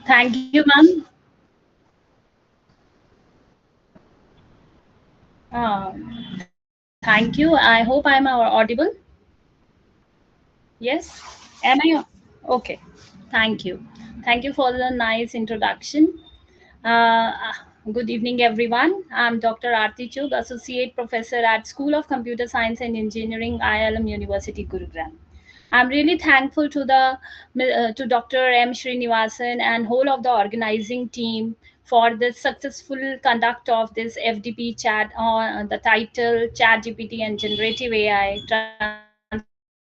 Thank you, ma'am. Thank you. I hope I'm audible. Yes. Am I? Okay. Thank you. Thank you for the nice introduction. Uh, Good evening, everyone. I'm Dr. Aarti Chug, Associate Professor at School of Computer Science and Engineering, ILM University, Gurugram. I'm really thankful to Dr. M. Srinivasan and whole of the organizing team for the successful conduct of this FDP chat on the title ChatGPT and Generative AI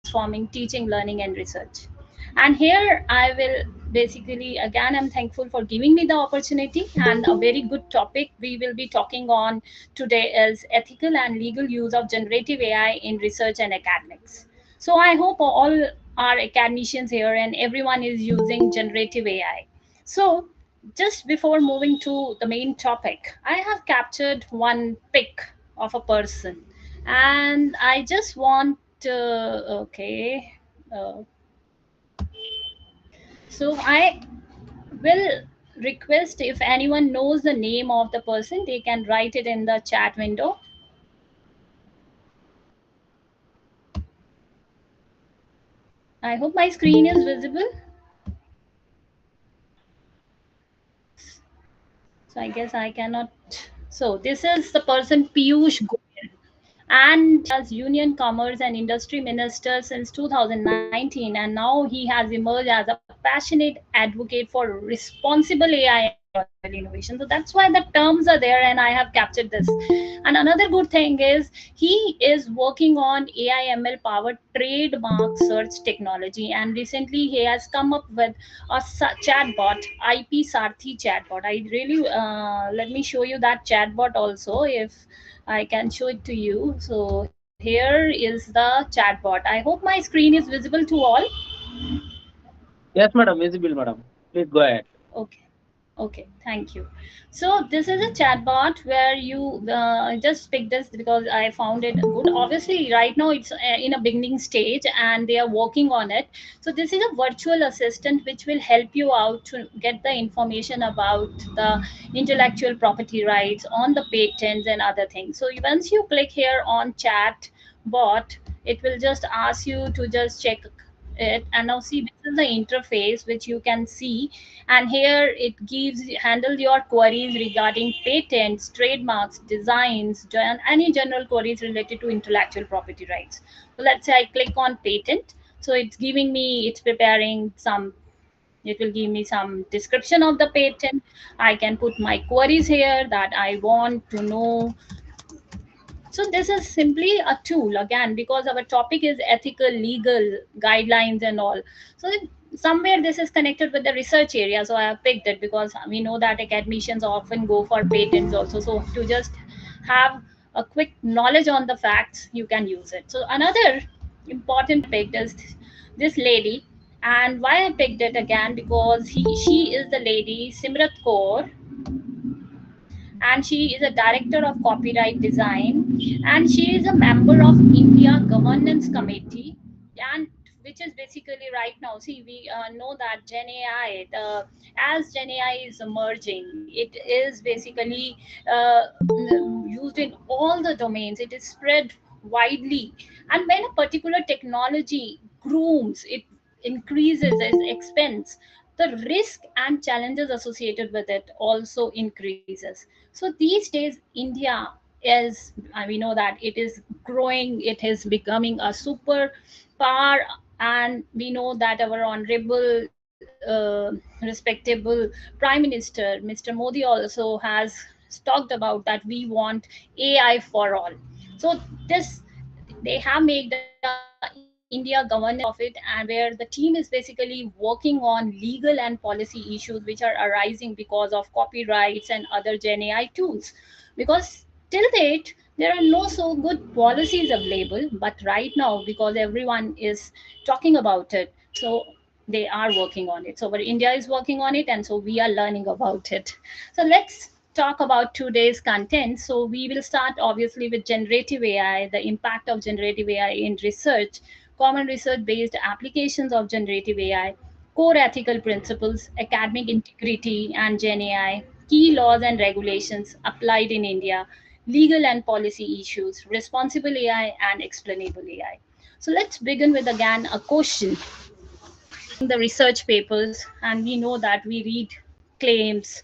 Transforming Teaching, Learning, and Research. And here I will basically, again, I'm thankful for giving me the opportunity, and a very good topic we will be talking on today is ethical and legal use of generative AI in research and academics. So I hope all our academicians here and everyone is using generative AI. So just before moving to the main topic, I have captured one pic of a person, and I just want okay. Uh, so I will request if anyone knows the name of the person, they can write it in the chat window. I hope my screen is visible. So I guess I cannot. So this is the person Piyush Goyal, and as Union Commerce and Industry Minister since 2019, and now he has emerged as a passionate advocate for responsible AI and technological innovation. So that's why the terms are there, and I have captured this. And another good thing is he is working on AI ML powered trademark search technology, and recently he has come up with a chatbot, IP Sarthi chatbot. I really let me show you that chatbot also if I can show it to you. So here is the chatbot. I hope my screen is visible to all. Yes, madam. Visible, madam. Please go ahead. Okay. Okay, thank you. So this is a chatbot where you just pick this because I found it good. Obviously, right now it's in a beginning stage and they are working on it. So this is a virtual assistant which will help you out to get the information about the intellectual property rights on the patents and other things. So once you click here on chat bot, it will just ask you to just check it, and now see, this is the interface which you can see, and here it gives handle your queries regarding patents, trademarks, designs, and any general queries related to intellectual property rights. So let's say I click on patent, so it's giving me, it's preparing some, it will give me some description of the patent. I can put my queries here that I want to know. So this is simply a tool, again, because our topic is ethical, legal guidelines and all. So somewhere this is connected with the research area. So I have picked it because we know that academicians often go for patents also. So to just have a quick knowledge on the facts, you can use it. So another important pick is this lady. And why I picked it again, because she is the lady Simrat Kaur, and she is a director of copyright design, and she is a member of India governance committee, and which is basically right now, see, we know that gen ai the as gen ai is emerging, it is basically used in all the domains, it is spread widely, and when a particular technology grooms, it increases its expense, the risk and challenges associated with it also increases. So these days India is, we know that it is growing, it is becoming a super power, and we know that our honorable respectable prime minister Mr. Modi also has talked about that we want AI for all. So this, they have made the India governance committee of it, and where the team is basically working on legal and policy issues which are arising because of copyrights and other Gen AI tools. Because till date there are no so good policies available, but right now, because everyone is talking about it, so they are working on it. So where India is working on it, and so we are learning about it. So let's talk about today's content. So we will start obviously with generative AI, the impact of generative AI in research, common research based applications of generative AI, core ethical principles, academic integrity and Gen AI, key laws and regulations applied in India, legal and policy issues, responsible AI, and explainable AI. So let's begin with again a question. The research papers, and we know that we read claims,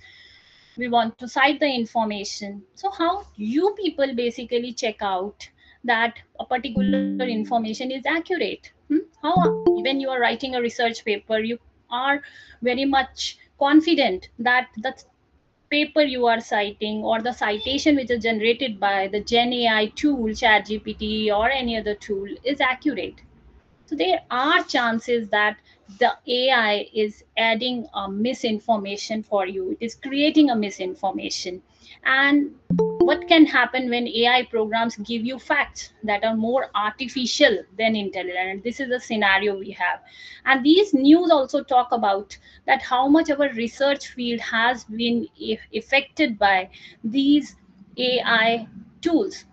we want to cite the information. So how you people basically check out that a particular information is accurate? How, when you are writing a research paper, you are very much confident that the paper you are citing or the citation which is generated by the gen AI tool, ChatGPT, or any other tool is accurate? So there are chances that the AI is adding a misinformation for you. It is creating a misinformation. And what can happen when AI programs give you facts that are more artificial than intelligent? And this is the scenario we have. And these news also talk about that how much our research field has been affected by these AI tools.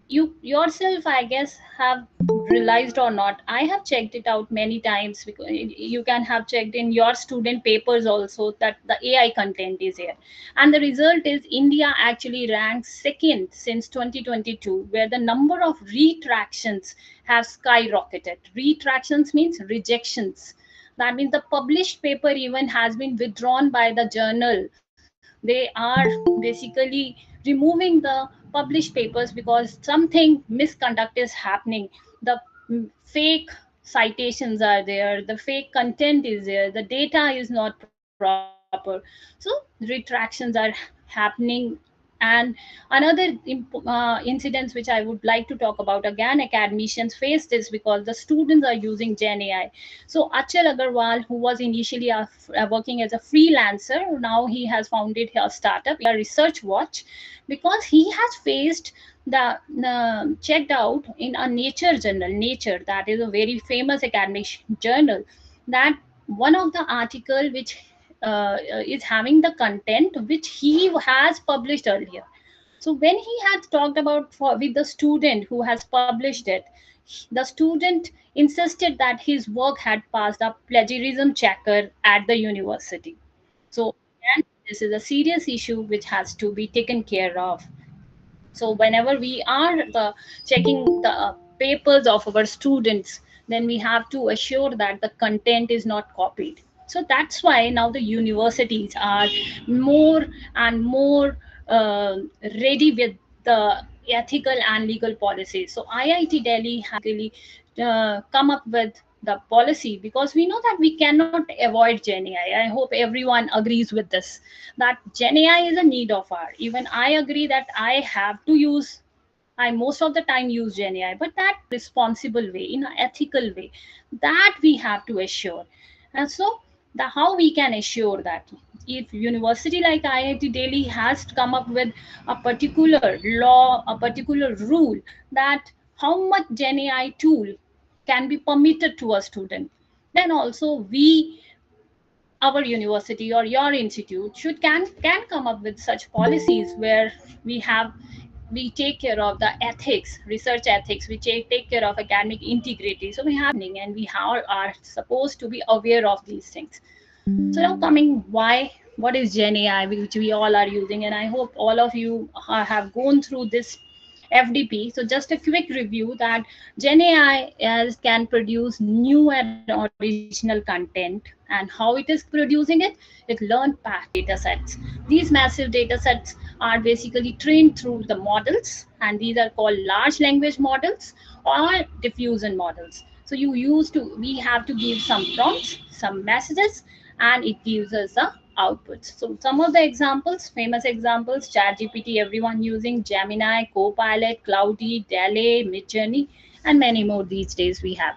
You yourself, I guess, have realized or not, I have checked it out many times, because you can have checked in your student papers also that the AI content is here. And the result is India actually ranks second since 2022, where the number of retractions have skyrocketed. Retractions means rejections. That means the published paper even has been withdrawn by the journal. They are basically removing the published papers because something misconduct is happening. The fake citations are there, the fake content is there, the data is not proper. So retractions are happening. And another incidents which I would like to talk about, again academicians face this because the students are using gen AI. So Achal Agarwal, who was initially working as a freelancer, now he has founded a startup, a research watch, because he has faced the checked out in a Nature journal. Nature, that is a very famous academic journal, that one of the article which is having the content which he has published earlier. So when he had talked about with the student who has published it, the student insisted that his work had passed a plagiarism checker at the university. So again, this is a serious issue which has to be taken care of. So whenever we are checking the papers of our students, then we have to assure that the content is not copied. So that's why now the universities are more and more ready with the ethical and legal policies. So IIT Delhi has come up with the policy, because we know that we cannot avoid Gen AI. I hope everyone agrees with this, that Gen AI is a need of our. Even I agree that I have to use, I most of the time use Gen AI, but that responsible way, in an ethical way, that we have to assure. And so the how we can assure that, if university like IIT Delhi has come up with a particular law, a particular rule, that how much Gen AI tool can be permitted to a student, then also we, our university or your institute should can come up with such policies where we have, we take care of the ethics, research ethics, we take care of academic integrity. So we have, and we are supposed to be aware of these things. So now coming, why, what is Gen AI, which we all are using, and I hope all of you have gone through this FDP. So just a quick review that Gen AI can produce new and original content, and how it is producing it, it learned past data sets. These massive data sets are basically trained through the models, and these are called large language models or diffusion models. So you used to, we have to give some prompts, some messages, and it gives us the outputs. So some of the examples, famous examples: ChatGPT, everyone using; Gemini, Copilot, Cloudy, Dali, Midjourney, and many more these days we have.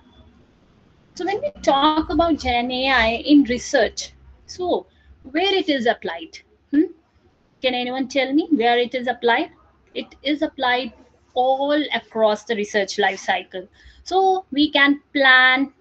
So when we talk about Gen AI in research, so where it is applied? Hmm? Can anyone tell me where it is applied? It is applied all across the research life cycle. So we can plan,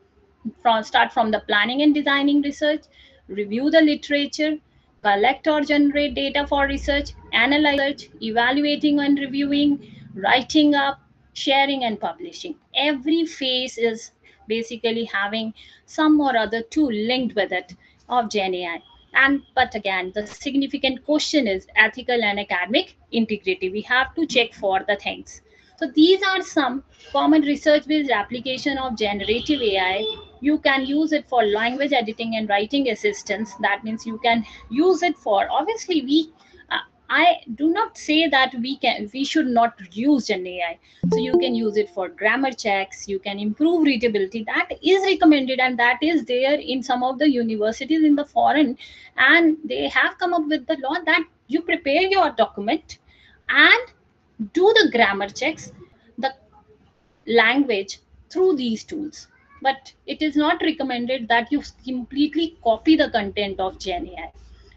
from start from the planning and designing research, review the literature, collect or generate data for research, analyze, evaluating and reviewing, writing up, sharing and publishing. Every phase is basically having some or other tool linked with it of Gen AI. And but again, the significant question is ethical and academic integrity. We have to check for the things. So these are some common research based application of generative AI. You can use it for language editing and writing assistance. That means you can use it for, obviously we I do not say that we should not use Gen AI. So you can use it for grammar checks, you can improve readability. That is recommended, and that is there in some of the universities in the foreign, and they have come up with the law that you prepare your document and do the grammar checks, the language through these tools. But it is not recommended that you completely copy the content of Gen AI.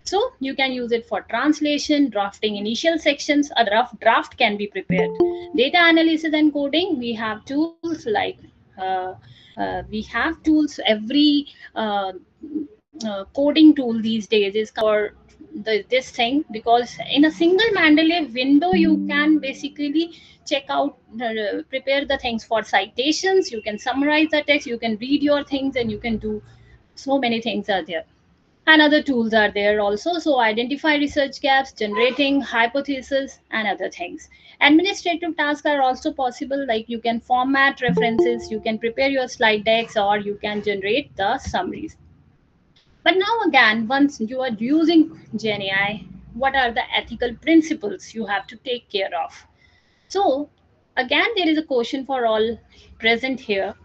So you can use it for translation, drafting initial sections. A rough draft can be prepared. Data analysis and coding, we have tools like uh, we have tools. Every coding tool these days is for this thing, because in a single Mendeley window you can basically check out, prepare the things for citations. You can summarize the text, you can read your things, and you can do so many things are there. And other tools are there also. So identify research gaps, generating hypotheses, and other things. Administrative tasks are also possible, like you can format references, you can prepare your slide decks, or you can generate the summaries. But now again, once you are using Gen AI, what are the ethical principles you have to take care of? So again, there is a question for all present here.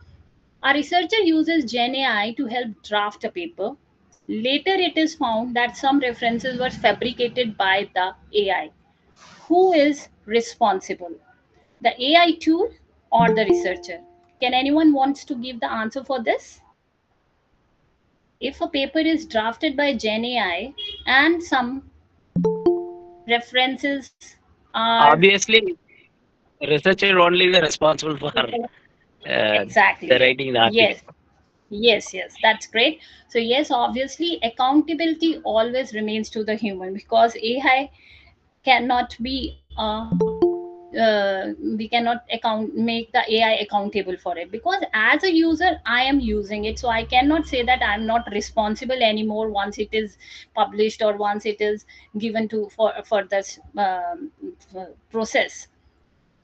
A researcher uses Gen AI to help draft a paper. Later, it is found that some references were fabricated by the AI. Who is responsible? The AI tool or the researcher? Can anyone wants to give the answer for this? If a paper is drafted by Gen AI and some references are Obviously, researcher only the responsible for the exactly, writing the article. yes, yes, that's great. So yes, obviously accountability always remains to the human, because AI cannot be we cannot account make the AI accountable for it, because as a user I am using it, so I cannot say that I'm not responsible anymore once it is published or once it is given to for this process.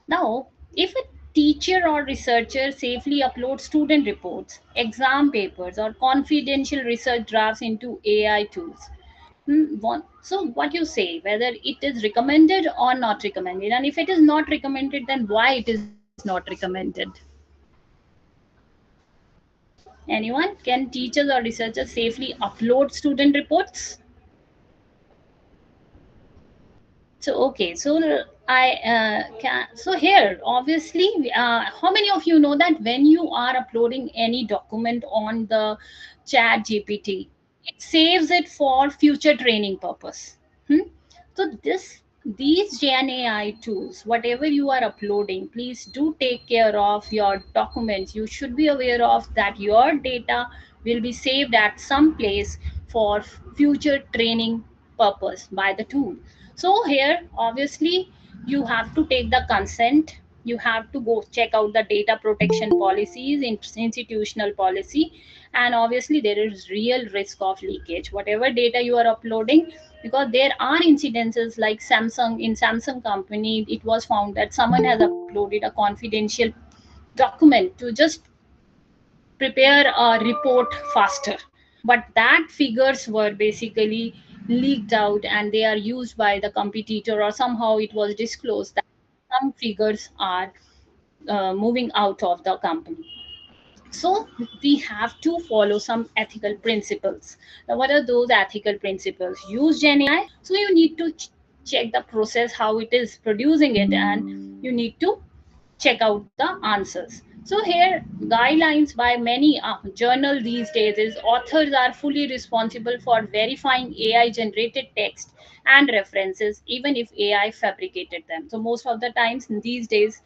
Now, if a teacher or researcher safely uploads student reports, exam papers, or confidential research drafts into AI tools, so what you say, whether it is recommended or not recommended, and if it is not recommended, then why it is not recommended? Anyone? Can teachers or researchers safely upload student reports? So okay, so so here obviously, how many of you know that when you are uploading any document on the Chat GPT, it saves it for future training purpose? Hmm? So these Gen AI tools, whatever you are uploading, please do take care of your documents. You should be aware of that your data will be saved at some place for future training purpose by the tool. So here obviously you have to take the consent, you have to go check out the data protection policies, institutional policy, and obviously there is real risk of leakage whatever data you are uploading, because there are incidences like Samsung. In Samsung company, it was found that someone has uploaded a confidential document to just prepare a report faster, but that figures were basically leaked out and they are used by the competitor, or somehow it was disclosed that some figures are moving out of the company. So we have to follow some ethical principles. Now what are those ethical principles? Use Gen AI, so you need to check the process how it is producing it, and you need to check out the answers. So here guidelines by many journal these days is authors are fully responsible for verifying AI generated text and references, even if AI fabricated them. So most of the times these days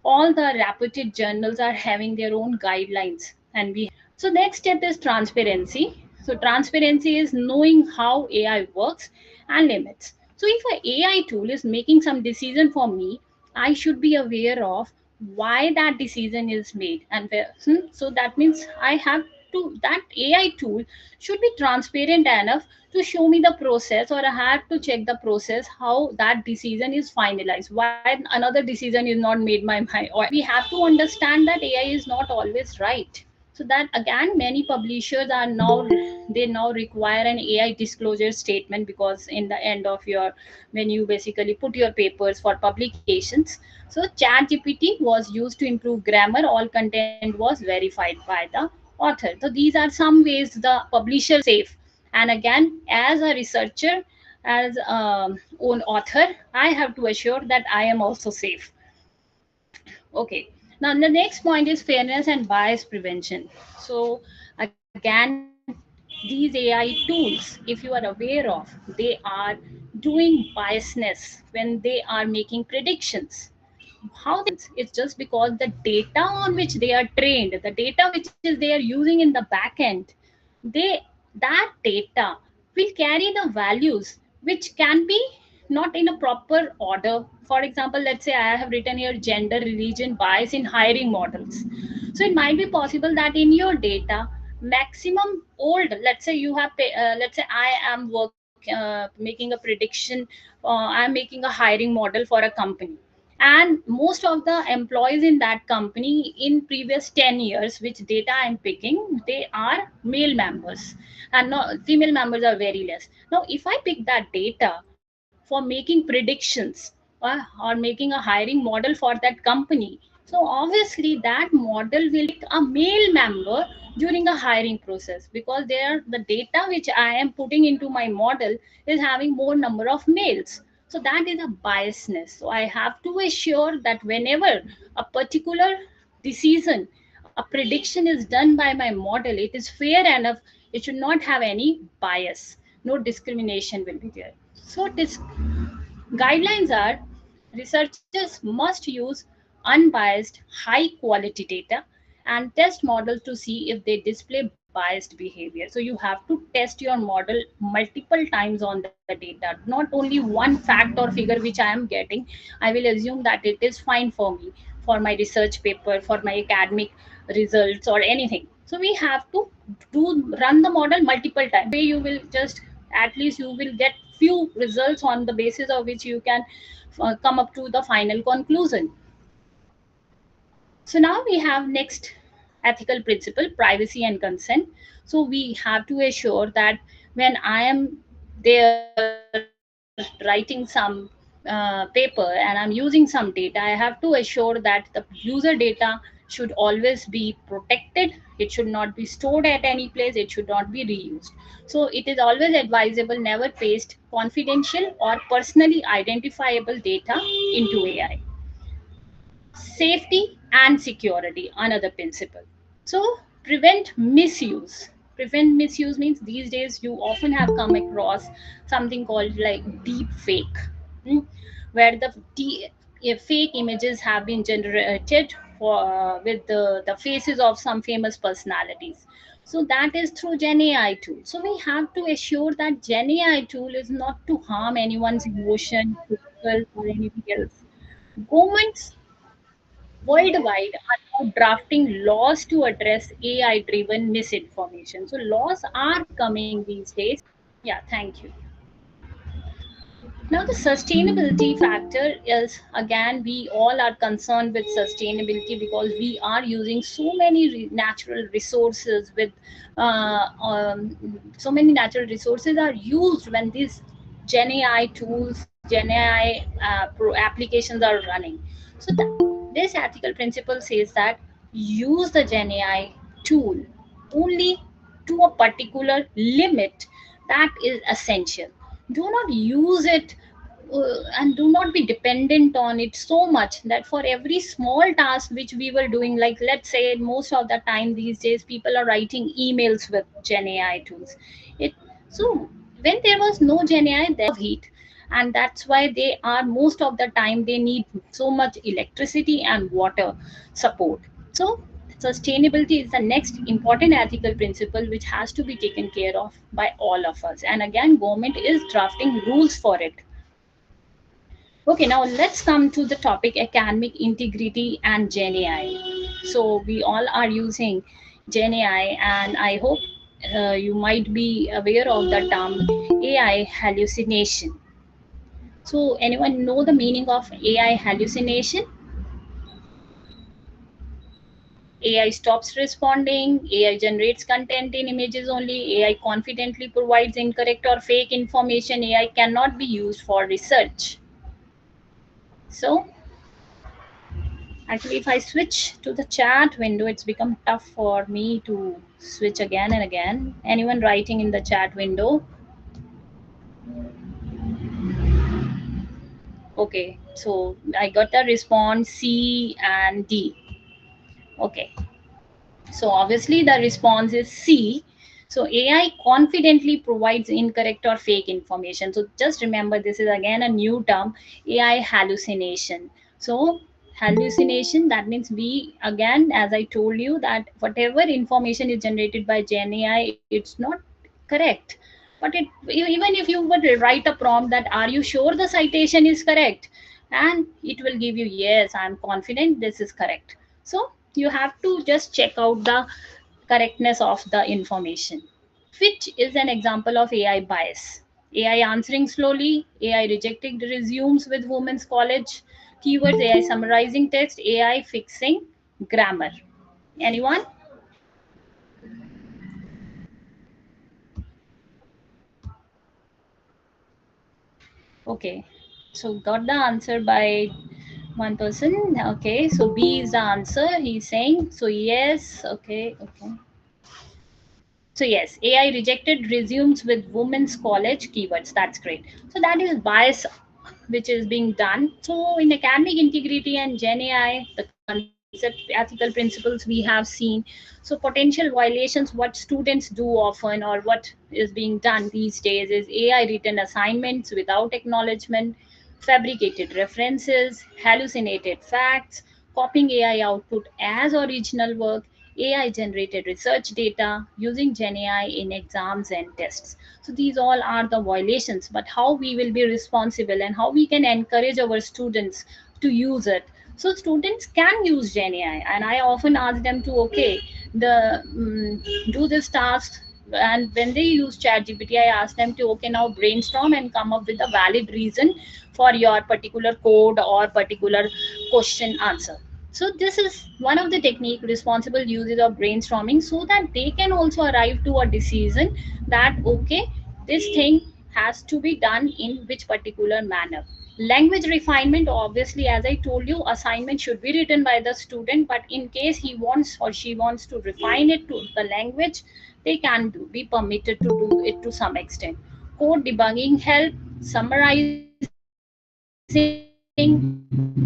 all the reputed journals are having their own guidelines, and we so next step is transparency. So transparency is knowing how AI works and limits. So if a AI tool is making some decision for me, I should be aware of why that decision is made, and where, so that means I have that AI tool should be transparent enough to show me the process, or I have to check the process how that decision is finalized, why another decision is not made by my, or we have to understand that AI is not always right. So that again, many publishers are now, they now require an AI disclosure statement, because in the end of your, when you basically put your papers for publications, so ChatGPT was used to improve grammar, all content was verified by the author. So these are some ways the publisher safe. And again, as a researcher, as own author, I have to assure that I am also safe. Okay. Now the next point is fairness and bias prevention. So again, these AI tools, if you are aware of, they are doing biasness when they are making predictions. How they make predictions? It's just because the data on which they are trained, the data which is they are using in the back end, they, that data will carry the values which can be not in a proper order. For example, let's say I have written here gender, religion, bias in hiring models. So it might be possible that in your data, maximum old, let's say you have let's say I am making a prediction, I'm making a hiring model for a company, and most of the employees in that company in previous 10 years, which data I'm picking, they are male members, and no, female members are very less. Now if I pick that data for making predictions, or making a hiring model for that company, so obviously that model will pick a male member during a hiring process, because there the data which I am putting into my model is having more number of males. So that is a biasness. So I have to assure that whenever a particular decision, a prediction is done by my model, it is fair enough, it should not have any bias, no discrimination will be there. So this guidelines are, researchers must use unbiased, high quality data and test models to see if they display biased behavior. So you have to test your model multiple times on the data, not only one fact or figure which I am getting. I will assume that it is fine for me, for my research paper, for my academic results or anything. So we have to run the model multiple times. Way you will just, at least you will get few results on the basis of which you can come up to the final conclusion. So now we have next ethical principle, privacy and consent. So we have to assure that when I am there writing some paper and I'm using some data, I have to assure that the user data should always be protected. It should not be stored at any place. It should not be reused. So it is always advisable never paste confidential or personally identifiable data into AI. Safety and security, another principle. So prevent misuse. Prevent misuse means these days you often have come across something called like deep fake, where fake images have been generated for, with the faces of some famous personalities. So that is through Gen AI tool. So we have to assure that Gen AI tool is not to harm anyone's emotion, physical or anything else. Governments worldwide are now drafting laws to address AI driven misinformation. So, laws are coming these days. Yeah, thank you. Now, the sustainability factor is, again, we all are concerned with sustainability because we are using so many natural resources. With so many natural resources are used when these Gen AI tools, Gen AI applications are running. So, this ethical principle says that use the Gen AI tool only to a particular limit that is essential. Do not use it and do not be dependent on it so much that for every small task which we were doing, like let's say most of the time these days people are writing emails with Gen AI tools. It, so when there was no Gen AI, there was heat, and that's why they are, most of the time they need so much electricity and water support. So sustainability is the next important ethical principle which has to be taken care of by all of us, and again government is drafting rules for it. Okay, now let's come to the topic academic integrity and Gen AI. So we all are using Gen AI, and I hope you might be aware of the term AI hallucination. So, anyone know the meaning of AI hallucination? AI stops responding, AI generates content in images only, AI confidently provides incorrect or fake information, AI cannot be used for research. So, actually, if I switch to the chat window, it's become tough for me to switch again and again. Anyone writing in the chat window? Okay, so I got the response C and D. Okay, so obviously the response is C. So AI confidently provides incorrect or fake information. So just remember, this is again a new term, AI hallucination. So hallucination, that means we, again, as I told you, that whatever information is generated by Gen AI, it's not correct. But even if you would write a prompt that are you sure the citation is correct, and it will give you yes, I'm confident this is correct. So you have to just check out the correctness of the information, which is an example of AI bias. AI answering slowly, AI rejecting resumes with women's college keywords, AI summarizing text, AI fixing grammar. Anyone? Okay. So got the answer by one person. Okay. So B is the answer. He's saying. So yes. Okay. Okay. So yes, AI rejected resumes with women's college keywords. That's great. So that is bias which is being done. So in academic integrity and Gen AI, the concept ethical principles we have seen. So potential violations, what students do often or what is being done these days is AI written assignments without acknowledgement, fabricated references, hallucinated facts, copying AI output as original work, AI generated research data, using Gen AI in exams and tests. So these all are the violations, but how we will be responsible and how we can encourage our students to use it. So students can use Gen AI, and I often ask them to the do this task. And when they use ChatGPT, I ask them to now brainstorm and come up with a valid reason for your particular code or particular question answer. So this is one of the technique, responsible uses of brainstorming, so that they can also arrive to a decision that this thing has to be done in which particular manner. Language refinement, obviously, as I told you, assignment should be written by the student, but in case he wants or she wants to refine it to the language, they can be permitted to do it to some extent. Code debugging help, summarizing,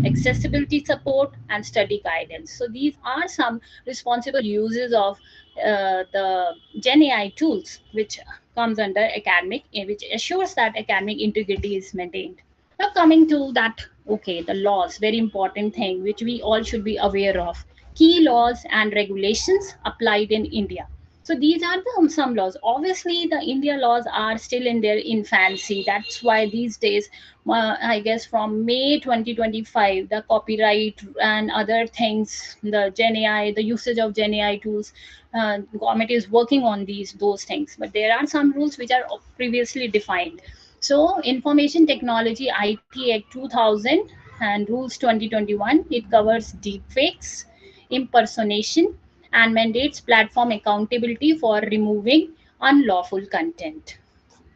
accessibility support, and study guidance. So these are some responsible uses of the Gen AI tools, which comes under academic, which assures that academic integrity is maintained. Now coming to that, the laws, very important thing which we all should be aware of. Key laws and regulations applied in India. So these are some laws. Obviously, the India laws are still in their infancy. That's why these days, I guess from May 2025, the copyright and other things, the Gen AI, the usage of Gen AI tools, government is working on those things. But there are some rules which are previously defined. So, Information Technology IT Act 2000 and Rules 2021, it covers deepfakes, impersonation, and mandates platform accountability for removing unlawful content.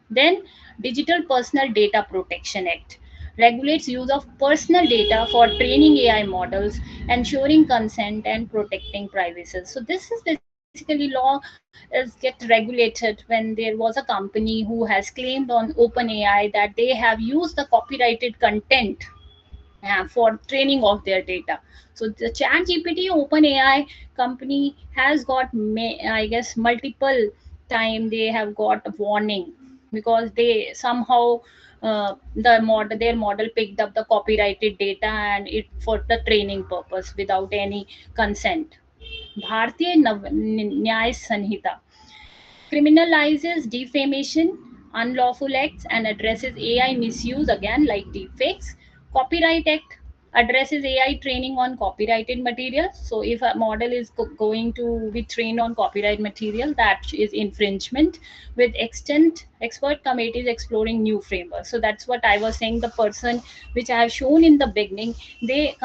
Then, Digital Personal Data Protection Act regulates use of personal data for training AI models, ensuring consent and protecting privacy. So this is basically law is get regulated when there was a company who has claimed on OpenAI that they have used the copyrighted content for training of their data. So the ChatGPT OpenAI company has got, I guess, multiple time they have got a warning because they somehow their model picked up the copyrighted data and it for the training purpose without any consent. Bharatiya Nyay Sanhita criminalizes defamation, unlawful acts, and addresses AI misuse again, like deepfakes. Copyright Act addresses AI training on copyrighted material. So if a model is going to be trained on copyright material, that is infringement. With extent expert committees exploring new frameworks. So that's what I was saying. The person which I have shown in the beginning, they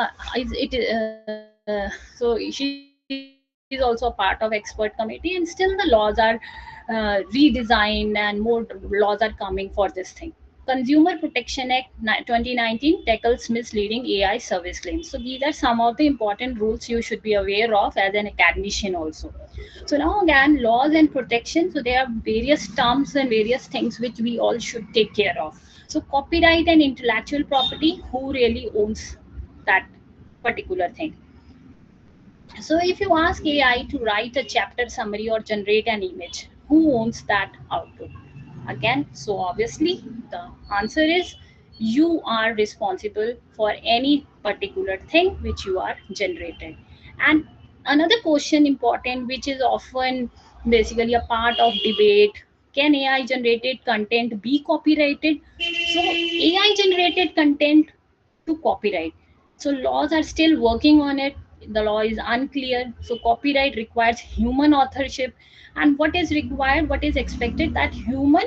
she's also a part of expert committee, and still the laws are redesigned and more laws are coming for this thing. Consumer Protection Act 2019 tackles misleading AI service claims. So these are some of the important rules you should be aware of as an academician also. So now again, laws and protection. So there are various terms and various things which we all should take care of. So copyright and intellectual property, who really owns that particular thing? So if you ask AI to write a chapter summary or generate an image, who owns that output? Again, so obviously the answer is you are responsible for any particular thing which you are generating. And another question important, which is often basically a part of debate, can AI generated content be copyrighted? So AI generated content to copyright. So laws are still working on it. The law is unclear. So copyright requires human authorship. And what is required, what is expected, that human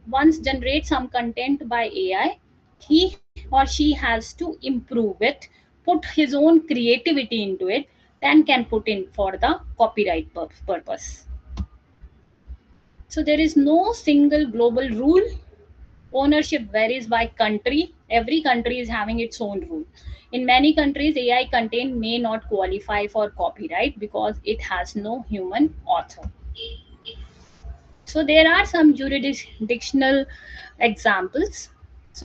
once generates some content by AI, he or she has to improve it, put his own creativity into it, then can put in for the copyright purpose. So there is no single global rule. Ownership varies by country. Every country is having its own rule. In many countries, AI content may not qualify for copyright because it has no human author. So there are some jurisdictional examples.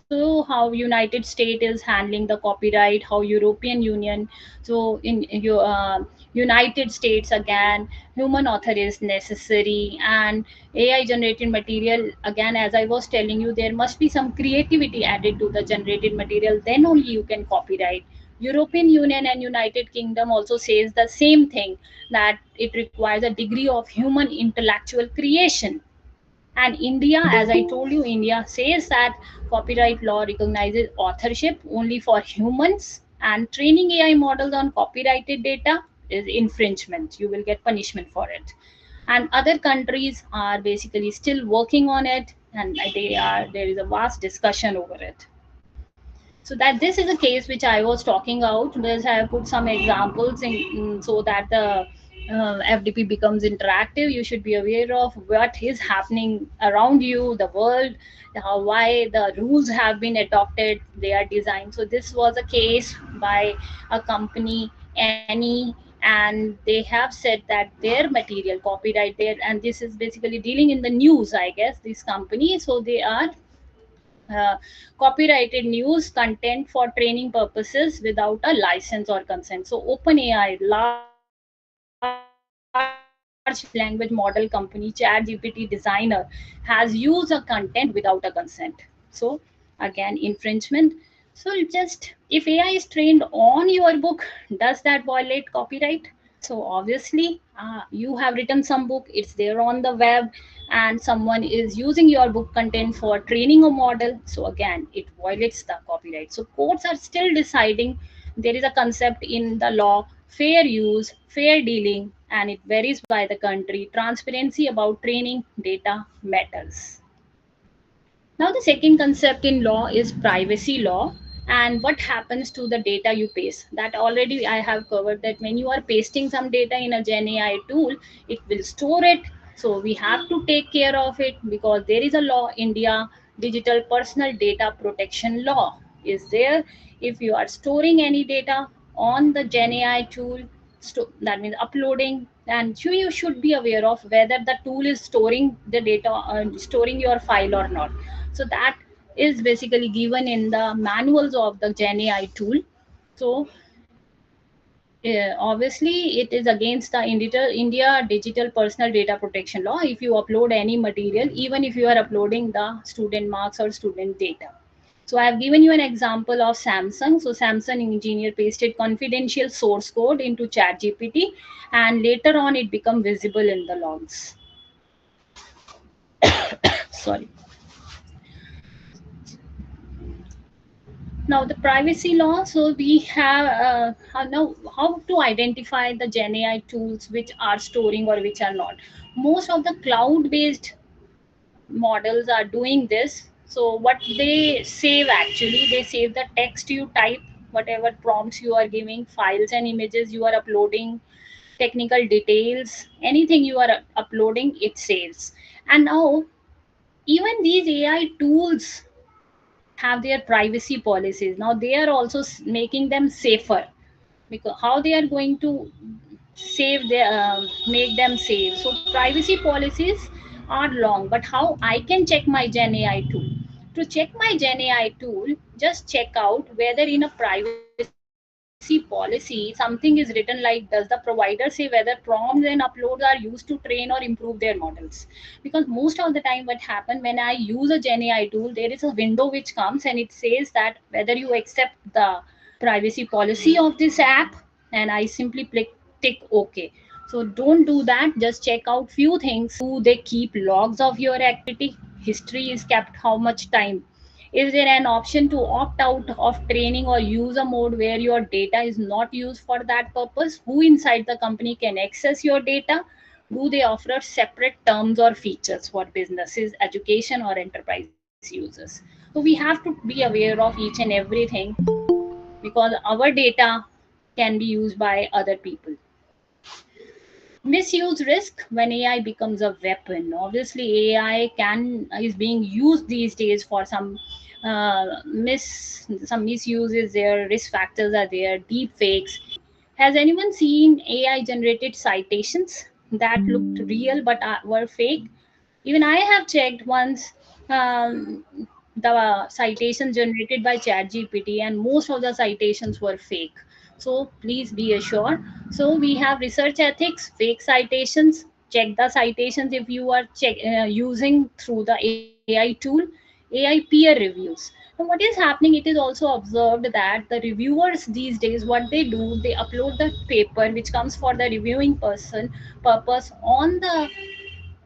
So how United States is handling the copyright, how European Union. So in United States again, human author is necessary, and AI generated material again. As I was telling you, there must be some creativity added to the generated material. Then only you can copyright. European Union and United Kingdom also says the same thing, that it requires a degree of human intellectual creation. And India, as I told you, India says that copyright law recognizes authorship only for humans, and training AI models on copyrighted data is infringement. You will get punishment for it. And other countries are basically still working on it, and there is a vast discussion over it. So that this is a case which I was talking about. There's I have put some examples in, so that the FDP becomes interactive. You should be aware of what is happening around you, the world, how why the rules have been adopted. They are designed. So this was a case by a company, any, and they have said that their material copyright there, and this is basically dealing in the news, I guess, this company. So they are uh, copyrighted news content for training purposes without a license or consent. So OpenAI, large language model company, Chatgpt designer, has used a content without a consent. So again, infringement. So just if AI is trained on your book, does that violate copyright? So obviously, you have written some book, it's there on the web, and someone is using your book content for training a model. So again, it violates the copyright. So courts are still deciding. There is a concept in the law, fair use, fair dealing, and it varies by the country. Transparency about training data matters. Now, the second concept in law is privacy law, and what happens to the data you paste. That already I have covered, that when you are pasting some data in a Gen AI tool, it will store it. So we have to take care of it because there is a law, India Digital Personal Data Protection Law is there. If you are storing any data on the Gen AI tool, that means uploading, and you should be aware of whether the tool is storing the data, storing your file or not. So that is basically given in the manuals of the Gen AI tool. So obviously it is against the India Digital Personal Data Protection Law if you upload any material, even if you are uploading the student marks or student data. So I have given you an example of Samsung. So Samsung engineer pasted confidential source code into ChatGPT, and later on it become visible in the logs. Sorry. Now the privacy law. So we have how to identify the Gen AI tools which are storing or which are not. Most of the cloud-based models are doing this. So what they save, actually they save the text you type, whatever prompts you are giving, files and images you are uploading, technical details, anything you are uploading, it saves. And now even these AI tools have their privacy policies. Now they are also making them safer, because how they are going to save their make them safe. So privacy policies are long, but how I can check my Gen AI tool? To check my Gen AI tool, just check out whether in a privacy policy something is written like, does the provider say whether prompts and uploads are used to train or improve their models? Because most of the time what happen, when I use a Gen AI tool, there is a window which comes and it says that whether you accept the privacy policy of this app, and I simply tick OK. So don't do that. Just check out few things. Do they keep logs of your activity? History is kept how much time? Is there an option to opt out of training or use a mode where your data is not used for that purpose? Who inside the company can access your data? Do they offer separate terms or features for businesses, education, or enterprise users? So we have to be aware of each and everything, because our data can be used by other people. Misuse risk. When AI becomes a weapon, obviously AI can is being used these days for some some misuses. There risk factors are there. Deep fakes. Has anyone seen AI generated citations that looked real but were fake? Even I have checked once, um, the citations generated by ChatGPT, and most of the citations were fake. So please be assured. So we have research ethics, fake citations. Check the citations if you are using through the AI tool. AI peer reviews. And what is happening? It is also observed that the reviewers these days, what they do, they upload the paper which comes for the reviewing person purpose on the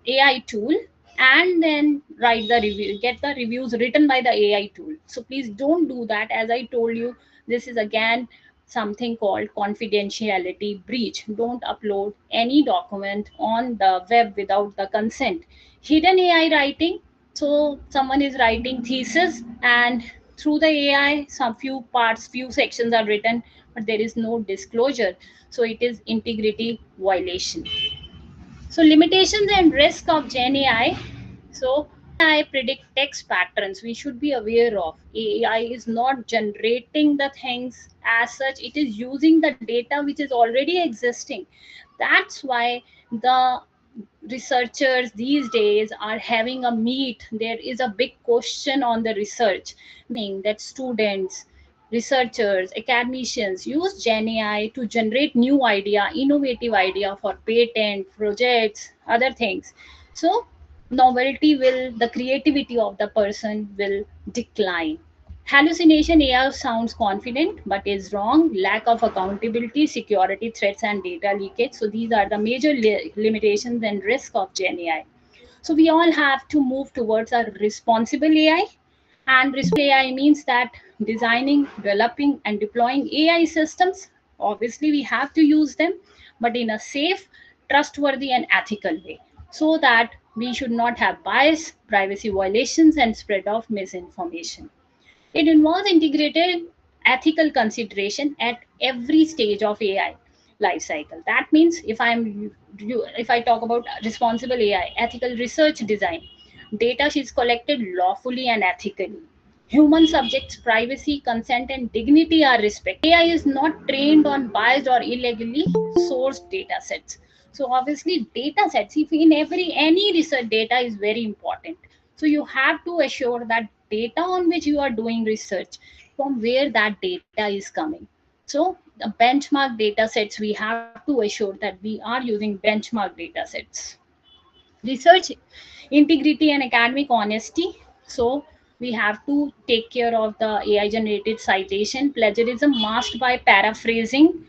AI tool, and then write the review, get the reviews written by the AI tool. So please don't do that. As I told you, this is again something called confidentiality breach. Don't upload any document on the web without the consent. Hidden AI writing. So someone is writing thesis, and through the AI, some few parts, few sections are written, but there is no disclosure. So it is integrity violation. So limitations and risk of Gen AI. So AI predict text patterns. We should be aware of. AI is not generating the things as such. It is using the data which is already existing. That's why the researchers these days are having a meet. There is a big question on the research, meaning that students, researchers, academicians use Gen AI to generate new idea, innovative idea for patent projects, other things. So novelty will, the creativity of the person will decline. Hallucination. AI sounds confident but is wrong. Lack of accountability, security threats, and data leakage. So these are the major limitations and risk of Gen AI. So we all have to move towards a responsible AI. And responsible AI means that designing, developing, and deploying AI systems. Obviously, we have to use them, but in a safe, trustworthy, and ethical way, so that we should not have bias, privacy violations, and spread of misinformation. It involves integrated ethical consideration at every stage of AI life cycle. That means if I talk about responsible AI, ethical research design, data is collected lawfully and ethically. Human subjects' privacy, consent, and dignity are respected. AI is not trained on biased or illegally sourced data sets. So obviously, data sets, if in every any research, data is very important. So you have to assure that data on which you are doing research, from where that data is coming. So the benchmark data sets, we have to assure that we are using benchmark data sets. Research integrity and academic honesty. So we have to take care of the AI generated citation, plagiarism masked by paraphrasing,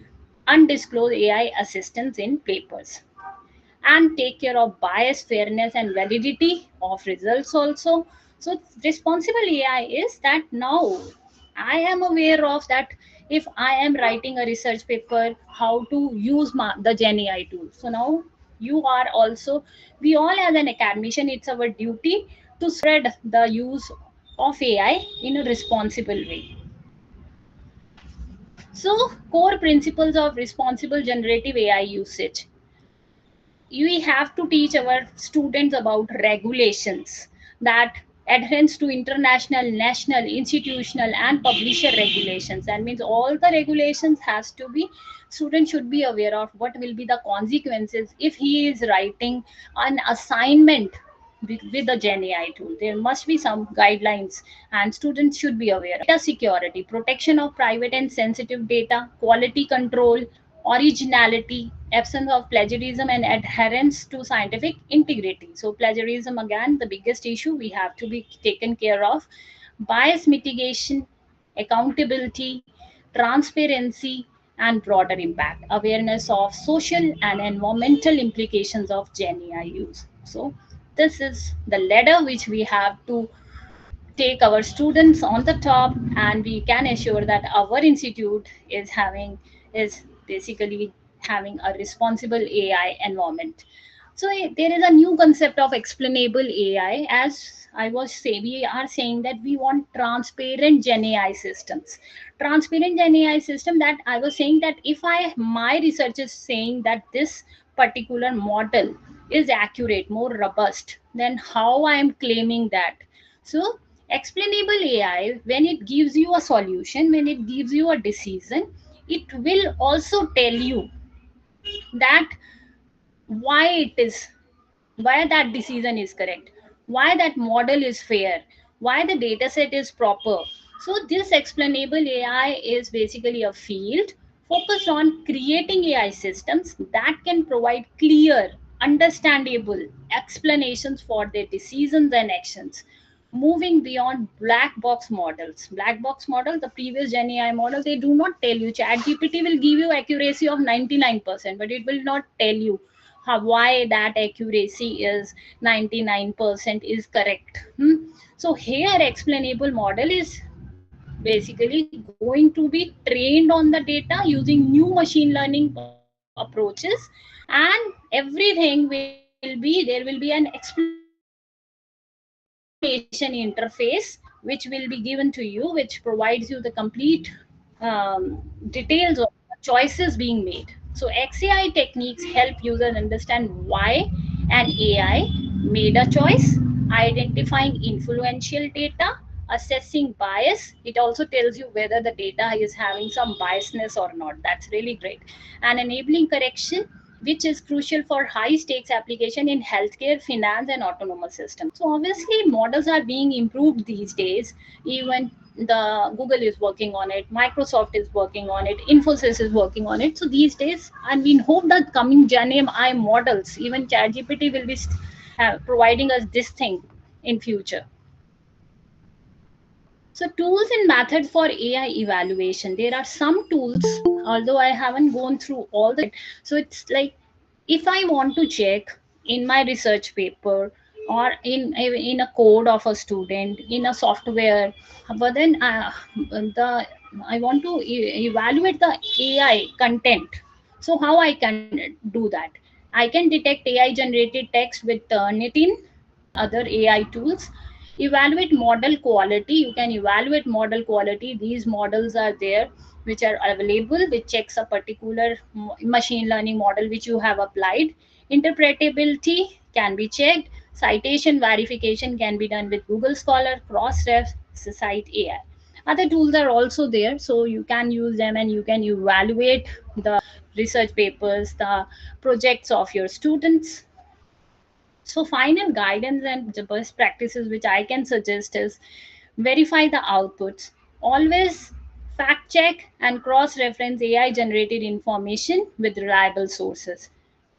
undisclosed AI assistance in papers, and take care of bias, fairness, and validity of results also. So responsible AI is that now I am aware of that. If I am writing a research paper, how to use the Gen AI tool. So now you are also, we all as an academician, it's our duty to spread the use of AI in a responsible way. So, core principles of responsible generative AI usage. We have to teach our students about regulations, that adherence to international, national, institutional and publisher regulations. That means all the regulations has to be, student should be aware of what will be the consequences if he is writing an assignment with the Gen AI tool. There must be some guidelines and students should be aware. Data security, protection of private and sensitive data, quality control, originality, absence of plagiarism, and adherence to scientific integrity. So, plagiarism again, the biggest issue we have to be taken care of. Bias mitigation, accountability, transparency, and broader impact. Awareness of social and environmental implications of Gen AI use. So, this is the ladder which we have to take our students on the top, and we can assure that our institute is basically having a responsible AI environment. So there is a new concept of explainable AI. As I was saying, we are saying that we want transparent Gen AI systems. Transparent Gen AI system, that I was saying that if I, my research is saying that this particular model is accurate, more robust, then how I am claiming that. So explainable AI, when it gives you a solution, when it gives you a decision, it will also tell you that why it is, why that decision is correct, why that model is fair, why the data set is proper. So this explainable AI is basically a field focused on creating AI systems that can provide clear, understandable explanations for their decisions and actions, moving beyond black box models. Black box model, the previous Gen AI model, they do not tell you. Chat GPT will give you accuracy of 99%, but it will not tell you how, why that accuracy is 99% is correct. So here explainable model is basically going to be trained on the data using new machine learning approaches, and everything will be, there will be an explanation interface which will be given to you, which provides you the complete details of choices being made. So XAI techniques help users understand why an AI made a choice, identifying influential data, assessing bias. It also tells you whether the data is having some biasness or not. That's really great. And enabling correction, which is crucial for high stakes application in healthcare, finance, and autonomous systems. So obviously models are being improved these days. Even the Google is working on it, Microsoft is working on it, Infosys is working on it. So these days, and we hope that coming Gen AI models, even ChatGPT will be providing us this thing in future. So tools and methods for AI evaluation. There are some tools, although I haven't gone through all the. So it's like, if I want to check in my research paper or in a code of a student in a software, but then the I want to evaluate the AI content. So how I can do that? I can detect AI generated text with Turnitin and other AI tools. Evaluate model quality. You can evaluate model quality. These models are there which are available, which checks a particular machine learning model which you have applied. Interpretability can be checked. Citation verification can be done with Google Scholar, Crossref, Cite AI. Other tools are also there, so you can use them and you can evaluate the research papers, the projects of your students. So, final guidance and the best practices which I can suggest is verify the outputs. Always fact check and cross reference AI generated information with reliable sources.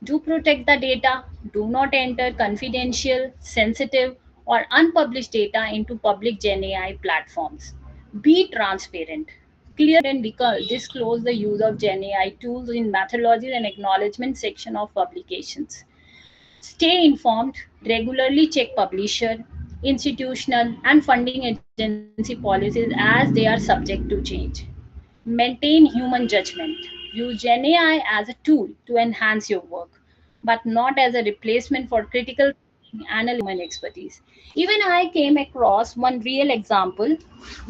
Do protect the data. Do not enter confidential, sensitive, or unpublished data into public Gen AI platforms. Be transparent. Clear and disclose the use of Gen AI tools in methodology and acknowledgement section of publications. Stay informed, regularly check publisher, institutional, and funding agency policies as they are subject to change. Maintain human judgment. Use GenAI as a tool to enhance your work, but not as a replacement for critical thinking and a human expertise. Even I came across one real example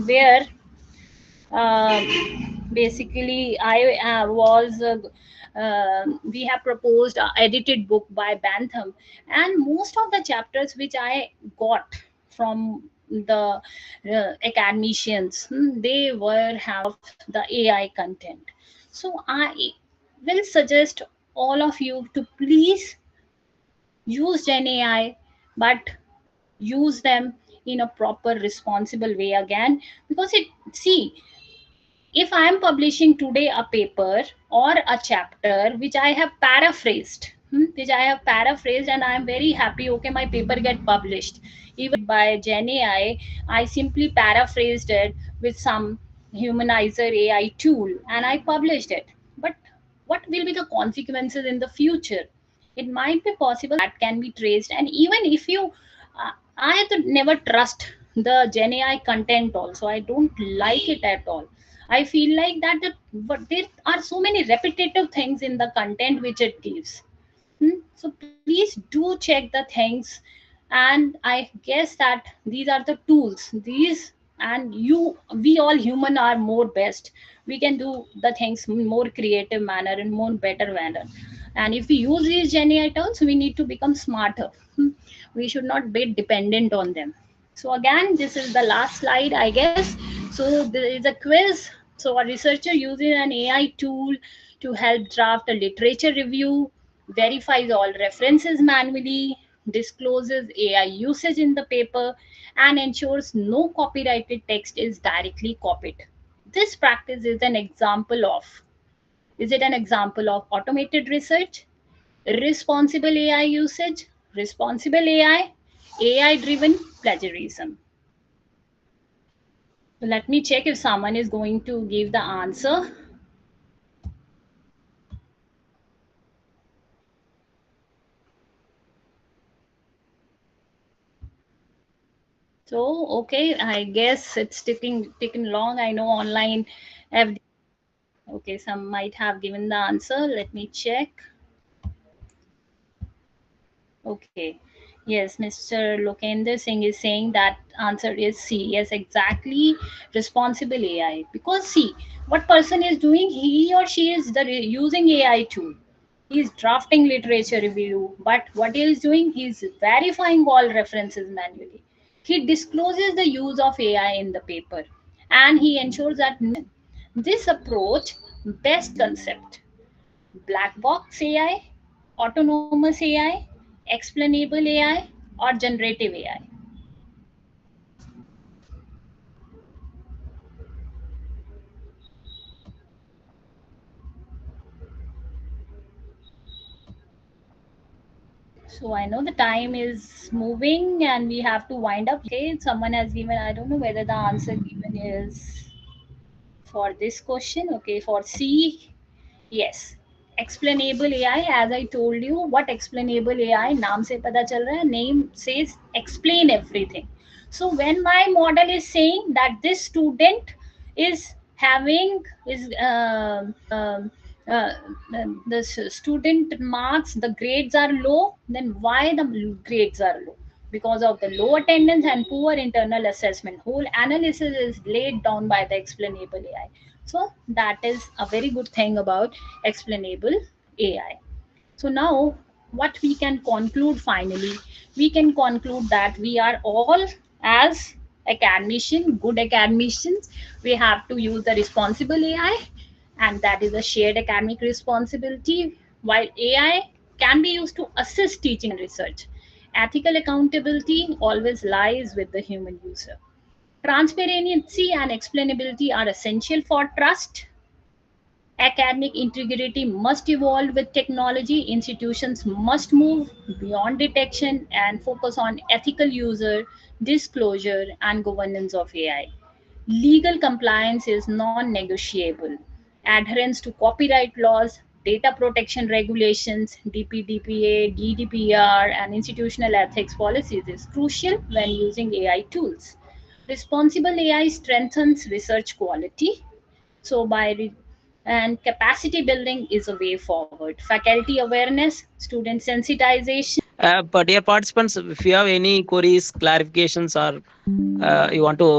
where basically I was we have proposed a edited book by Bantham, and most of the chapters which I got from the academicians, they were have the AI content. So I will suggest all of you to please use Gen AI, but use them in a proper responsible way again, because it, see, if I am publishing today a paper or a chapter which I have paraphrased, and I am very happy, okay, my paper get published even by Gen AI. I simply paraphrased it with some humanizer AI tool and I published it. But what will be the consequences in the future? It might be possible that can be traced, and even if you I never trust the Gen AI content also. I don't like it at all. I feel like that but there are so many repetitive things in the content which it gives. So please do check the things, and I guess that these are the tools. These, and you, we all human are more best. We can do the things in more creative manner and more better manner. And if we use these Gen AI tools, we need to become smarter. We should not be dependent on them. So again, this is the last slide, I guess. So there is a quiz. So a researcher uses an AI tool to help draft a literature review, verifies all references manually, discloses AI usage in the paper, and ensures no copyrighted text is directly copied. This practice is it an example of automated research, responsible AI usage, responsible AI driven plagiarism? So let me check if someone is going to give the answer. So okay, I guess it's taking long. I know online FD. Okay, some might have given the answer. Let me check. Okay. Yes, Mr. Lokender Singh is saying that answer is C. Yes, exactly. Responsible AI. Because see, what person is doing, he or she is using AI tool. He is drafting literature review, but what he is doing, he is verifying all references manually. He discloses the use of AI in the paper, and he ensures that this approach, best concept, black box AI, autonomous AI, explainable AI, or generative AI. So I know the time is moving and we have to wind up. Okay, someone has given, I don't know whether the answer given is for this question. Okay, for C, yes. Explainable AI, as I told you, what explainable AI, नाम से पता चल रहा है, name says explain everything. So when my model is saying that this student is having is uh, the student marks, the grades are low, then why the grades are low? Because of the low attendance and poor internal assessment. Whole analysis is laid down by the explainable AI. So that is a very good thing about explainable AI. So now what we can conclude finally, we can conclude that we are all, as academician, good academicians, we have to use the responsible AI, and that is a shared academic responsibility. While AI can be used to assist teaching and research, ethical accountability always lies with the human user. Transparency and explainability are essential for trust. Academic integrity must evolve with technology. Institutions must move beyond detection and focus on ethical user disclosure and governance of AI. Legal compliance is non negotiable. Adherence to copyright laws, data protection regulations, DPDPA, GDPR, and institutional ethics policies is crucial when using AI tools. Responsible AI strengthens research quality. So and capacity building is a way forward. Faculty awareness, student sensitization. But dear participants, if you have any queries, clarifications, or you want to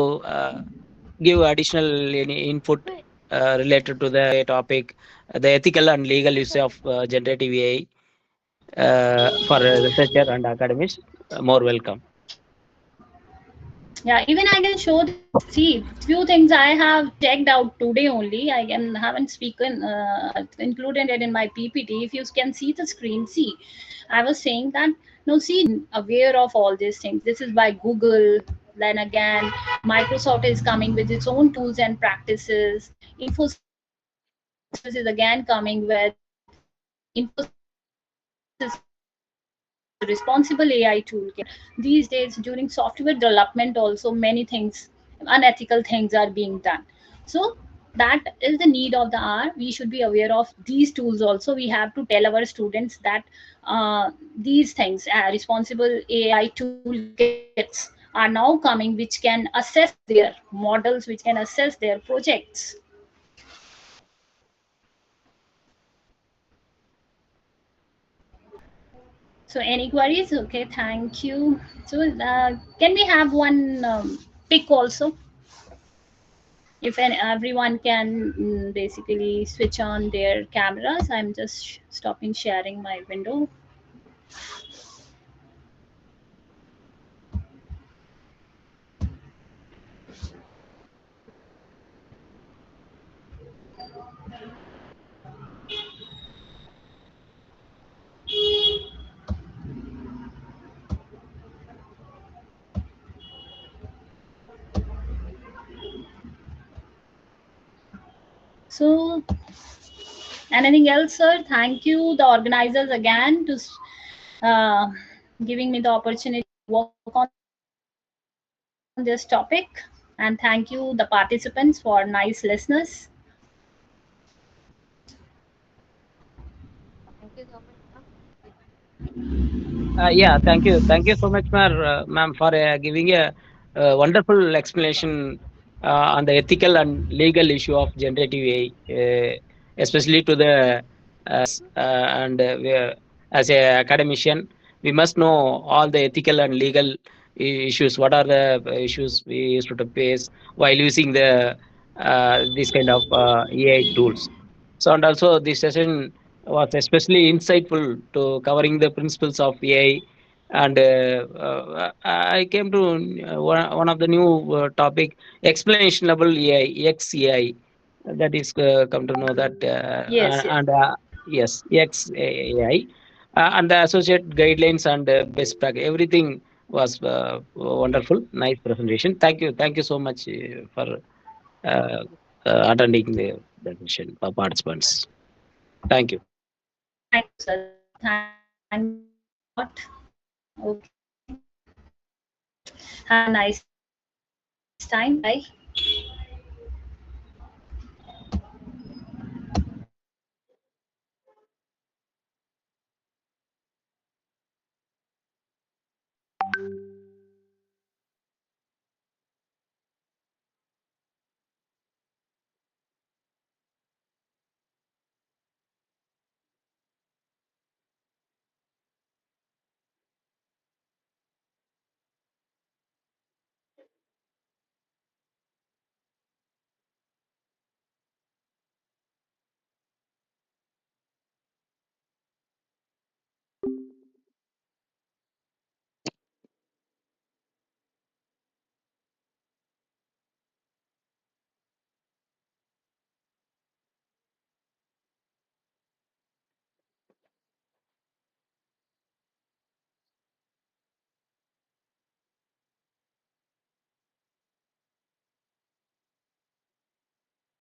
give additional any input related to the topic, the ethical and legal use of generative AI for a researcher and academics, more welcome. Yeah, even I can show this. See, few things I have checked out today only. I can haven't spoken included it in my PPT. If you can see the screen, see, I was saying that no, see, aware of all these things. This is by Google. Then again, Microsoft is coming with its own tools and practices. Infosys is again coming with Infosys is coming with responsible AI toolkit. These days, during software development, also many things, unethical things are being done. So that is the need of the hour. We should be aware of these tools also. We have to tell our students that these things, responsible AI toolkits, are now coming, which can assess their models, which can assess their projects. So any queries? Okay, thank you. So can we have one pick also? If everyone can basically switch on their cameras, I'm just stopping sharing my window. So anything else, sir? Thank you, the organizers, again, to uh, giving me the opportunity to work on this topic. And thank you, the participants, for nice listeners. Yeah, thank you so much, ma'am, for giving a, wonderful explanation on the ethical and legal issue of generative AI, especially to the and as a academician, we must know all the ethical and legal issues. What are the issues we used to face while using the this kind of AI tools? So, and also this session was especially insightful to covering the principles of AI. And I came to one of the new topic, explainable AI, XAI. That is come to know that Yes, yes. and yes, XAI and the associate guidelines and best practice. Everything was wonderful, nice presentation. Thank you so much for uh, attending the session, participants. Thank you. Thank you, sir. Thank you. Thanks a lot. Okay. Have a nice time. Bye.